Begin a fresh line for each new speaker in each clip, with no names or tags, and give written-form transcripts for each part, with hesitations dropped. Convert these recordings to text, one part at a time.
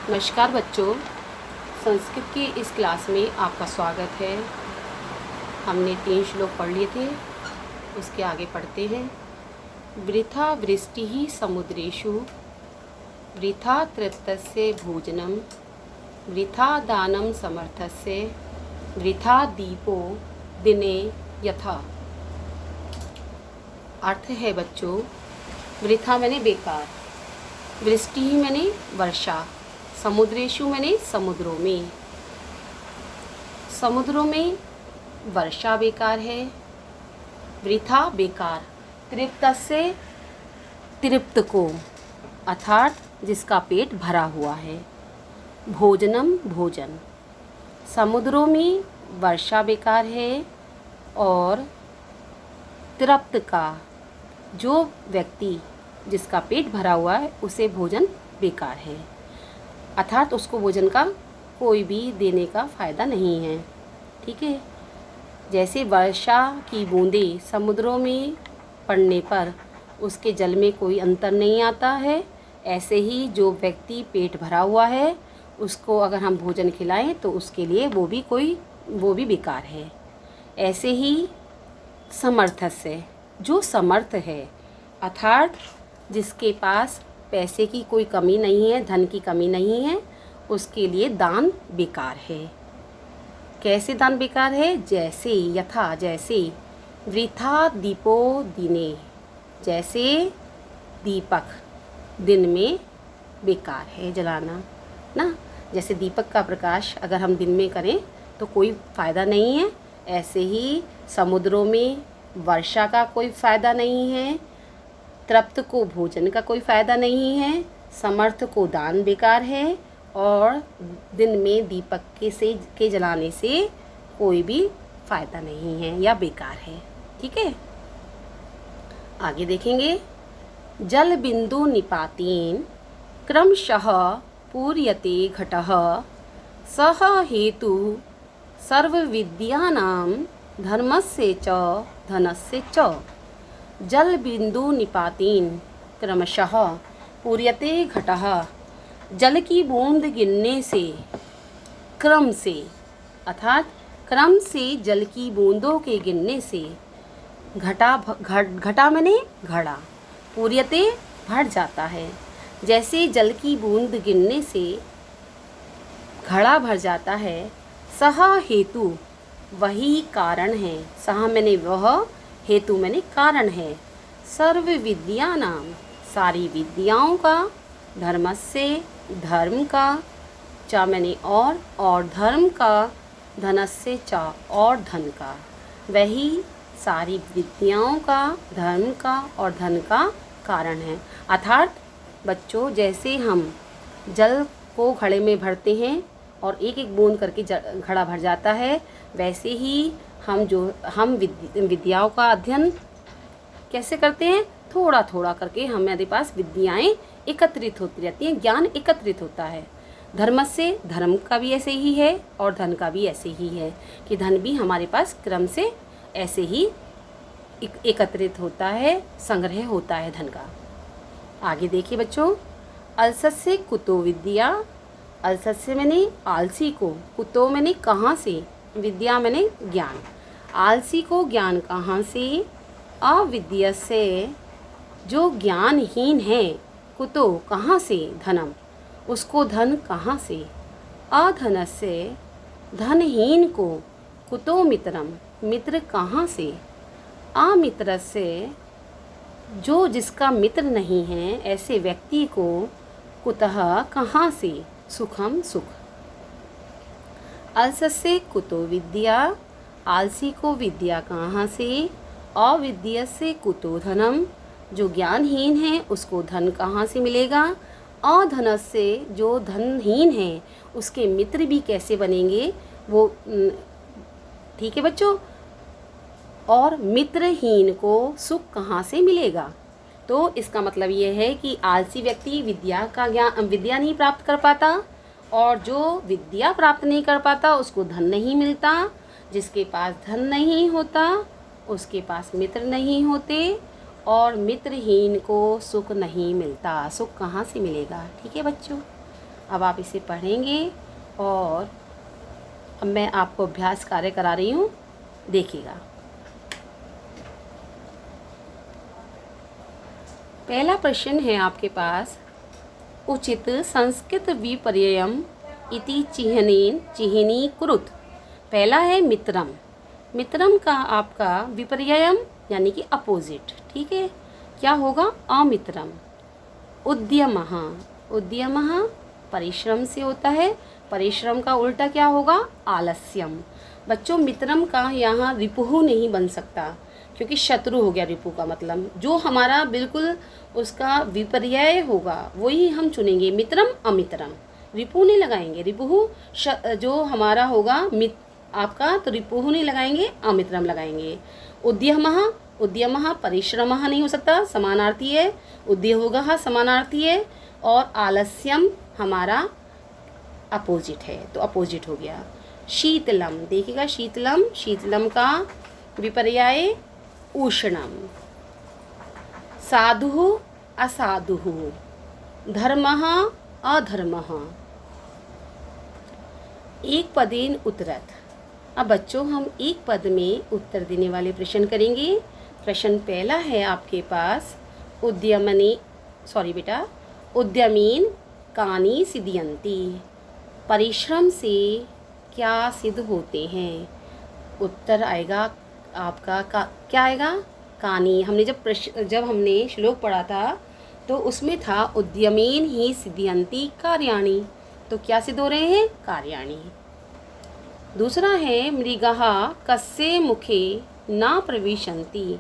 नमस्कार बच्चों, संस्कृत की इस क्लास में आपका स्वागत है। हमने 3 श्लोक पढ़ लिए थे, उसके आगे पढ़ते हैं। वृथा वृष्टिः समुद्रेषु, वृथा तृप्तस्य भोजनम, वृथा दानं समर्थस्य, वृथा दीपो दिने यथा। अर्थ है बच्चों, वृथा मैंने बेकार, वृष्टि ही मैंने वर्षा, समुद्रेशु मैंने समुद्रों में। समुद्रों में वर्षा बेकार है, वृथा बेकार, तृप्त से तृप्त को अर्थात जिसका पेट भरा हुआ है, भोजनम भोजन। समुद्रों में वर्षा बेकार है और तृप्त का जो व्यक्ति जिसका पेट भरा हुआ है उसे भोजन बेकार है, अर्थात उसको भोजन का कोई भी देने का फ़ायदा नहीं है। ठीक है। जैसे वर्षा की बूंदें समुद्रों में पड़ने पर उसके जल में कोई अंतर नहीं आता है, ऐसे ही जो व्यक्ति पेट भरा हुआ है उसको अगर हम भोजन खिलाएं तो उसके लिए वो भी बेकार है। ऐसे ही समर्थस्य, जो समर्थ है अर्थात जिसके पास पैसे की कोई कमी नहीं है, धन की कमी नहीं है, उसके लिए दान बेकार है। कैसे दान बेकार है? जैसे यथा, जैसे वृथा दीपो दिने, जैसे दीपक दिन में बेकार है जलाना ना। जैसे दीपक का प्रकाश अगर हम दिन में करें तो कोई फ़ायदा नहीं है, ऐसे ही समुद्रों में वर्षा का कोई फ़ायदा नहीं है, तृप्त को भोजन का कोई फ़ायदा नहीं है, समर्थ को दान बेकार है और दिन में दीपक के जलाने से कोई भी फ़ायदा नहीं है या बेकार है। ठीक है। आगे देखेंगे। जल बिंदु निपातेन क्रमशः पूर्यते घटः, सह हेतु सर्व विद्यानां धर्मस्य च धनस्य च। जल बिंदु निपातेन क्रमशः पूर्यते घटः, जल की बूंद गिरने से, क्रम से अर्थात क्रम से जल की बूंदों के गिरने से घटा मैंने घड़ा, पूर्यते भर जाता है। जैसे जल की बूंद गिरने से घड़ा भर जाता है, सह हेतु वही कारण है, सह मैंने वह, हेतु मैंने कारण है, सर्व विद्या नाम सारी विद्याओं का, धर्मस्य धर्म का, चा मैंने और धर्म का, धनस्य चा और धन का, वही सारी विद्याओं का, धर्म का और धन का कारण है। अर्थात बच्चों, जैसे हम जल को घड़े में भरते हैं और एक एक बूंद करके घड़ा भर जाता है, वैसे ही हम विद्याओं का अध्ययन कैसे करते हैं? थोड़ा थोड़ा करके हमारे पास विद्याएं एकत्रित होती रहती हैं, ज्ञान एकत्रित होता है। धर्म से, धर्म का भी ऐसे ही है और धन का भी ऐसे ही है कि धन भी हमारे पास क्रम से ऐसे ही एकत्रित होता है, संग्रह होता है धन का। आगे देखिए बच्चों। अलसस्य कुतो विद्या, अलसस्य मैंने आलसी को, कुतो मैंने कहाँ से, विद्या मैंने ज्ञान। आलसी को ज्ञान कहाँ से? अविद्या से, जो ज्ञानहीन है, कुतो कहाँ से, धनम उसको धन कहाँ से। अधन से धनहीन को, कुतो मित्रम मित्र कहाँ से। अमित्र से जो जिसका मित्र नहीं है, ऐसे व्यक्ति को, कुतः कहाँ से, सुखम सुख। अलसस्य कुतो विद्या, आलसी को विद्या कहाँ से। अविद्या से कुतो धनम, जो ज्ञानहीन है उसको धन कहाँ से मिलेगा। अधन से जो धनहीन है उसके मित्र भी कैसे बनेंगे वो। ठीक है बच्चों। और मित्रहीन को सुख कहाँ से मिलेगा। तो इसका मतलब ये है कि आलसी व्यक्ति विद्या नहीं प्राप्त कर पाता, और जो विद्या प्राप्त नहीं कर पाता उसको धन नहीं मिलता। जिसके पास धन नहीं होता उसके पास मित्र नहीं होते, और मित्रहीन को सुख नहीं मिलता। सुख कहाँ से मिलेगा। ठीक है बच्चों। अब आप इसे पढ़ेंगे और अब मैं आपको अभ्यास कार्य करा रही हूँ, देखिएगा। पहला प्रश्न है आपके पास, उचित संस्कृत विपर्ययम इति चिह्नी कुरुत। पहला है मित्रम। मित्रम का आपका विपर्ययम यानी कि अपोजिट, ठीक है, क्या होगा? अमित्रम। उद्यमः। उद्यमः परिश्रम से होता है, परिश्रम का उल्टा क्या होगा? आलस्यम। बच्चों मित्रम का यहाँ रिपुहु नहीं बन सकता, क्योंकि शत्रु हो गया रिपु का मतलब। जो हमारा बिल्कुल उसका विपर्यय होगा वही हम चुनेंगे, मित्रम अमित्रम। रिपु नहीं लगाएंगे, रिपुहु जो हमारा होगा आपका, तो रिपुहु नहीं लगाएंगे, अमित्रम लगाएंगे। उद्यमः। उद्यमः परिश्रमः नहीं हो सकता, समानार्थी है। उद्योगः समानार्थी है, और आलस्यम हमारा अपोजिट है, तो अपोजिट हो गया। शीतलम, देखिएगा शीतलम, शीतलम का विपर्याय उष्णम। साधुः असाधुः। धर्मः अधर्मः। एक पदेन उत्तरत। अब बच्चों हम एक पद में उत्तर देने वाले प्रश्न करेंगे। प्रश्न पहला है आपके पास, उद्यमीन कानि सिद्ध्यन्ति। परिश्रम से क्या सिद्ध होते हैं? उत्तर आएगा आपका क्या आएगा? कानि। हमने जब हमने श्लोक पढ़ा था तो उसमें था उद्यमीन ही सिद्ध्यन्ति कार्याणि, तो क्या सिद्ध हो रहे हैं? कार्याणि। दूसरा है मृगः कस्य मुखे न प्रविशन्ति।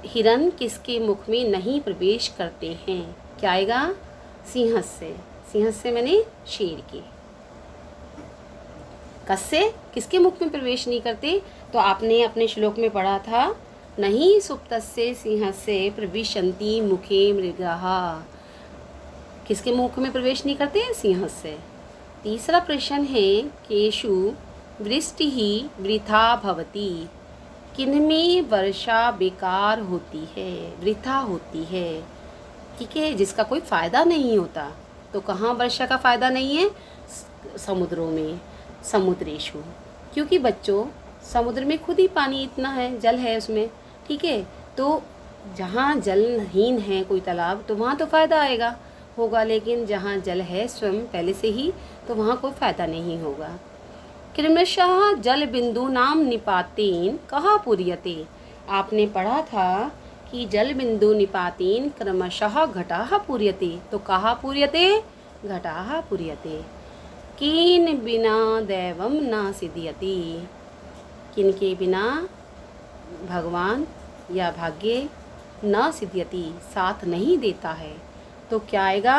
हिरन किसके मुख में नहीं प्रवेश करते हैं? क्या आएगा? सिंहस्य। सिंहस्य मैंने शेर के। कस्य किसके मुख में प्रवेश नहीं करते? तो आपने अपने श्लोक में पढ़ा था, नहीं सुप्तस्य सिंहस्य प्रविशन्ति मुखे मृगः। किसके मुख में प्रवेश नहीं करते? सिंहस्य। तीसरा प्रश्न है, केषु वृष्टिः वृथा भवति। किनमें वर्षा बेकार होती है, वृथा होती है, ठीक है, जिसका कोई फ़ायदा नहीं होता। तो कहाँ वर्षा का फ़ायदा नहीं है? समुद्रों में, समुद्रेशु। क्योंकि बच्चों समुद्र में खुद ही पानी इतना है, जल है उसमें, ठीक है। तो जहाँ जलहीन है कोई तालाब, तो वहाँ तो फ़ायदा आएगा होगा, लेकिन जहाँ जल है स्वयं पहले से ही, तो वहाँ कोई फ़ायदा नहीं होगा। क्रमशः जल बिंदु नाम निपातेन कहाँ पूर्यते। आपने पढ़ा था कि जल बिंदु निपातेन क्रमशः घटाः पूर्यते, तो कहाँ पूर्यते? घटाः पूर्यते। किन बिना दैवम न सिद्ध्यति। किन के बिना भगवान या भाग्य न सिद्ध्यति, साथ नहीं देता है, तो क्या आएगा?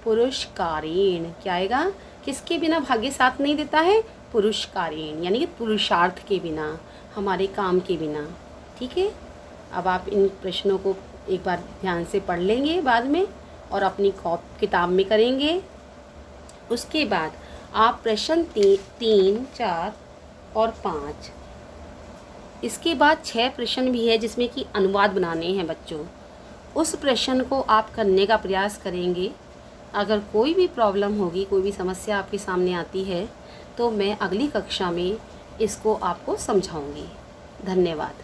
पुरुषकारेण। क्या आएगा? किसके बिना भाग्य साथ नहीं देता है? पुरुषकारेण, यानी कि पुरुषार्थ के बिना, हमारे काम के बिना, ठीक है। अब आप इन प्रश्नों को एक बार ध्यान से पढ़ लेंगे बाद में, और अपनी किताब में करेंगे। उसके बाद आप प्रश्न 3, 4 और 5, इसके बाद 6 प्रश्न भी है जिसमें कि अनुवाद बनाने हैं बच्चों। उस प्रश्न को आप करने का प्रयास करेंगे। अगर कोई भी प्रॉब्लम होगी, कोई भी समस्या आपके सामने आती है, तो मैं अगली कक्षा में इसको आपको समझाऊंगी। धन्यवाद।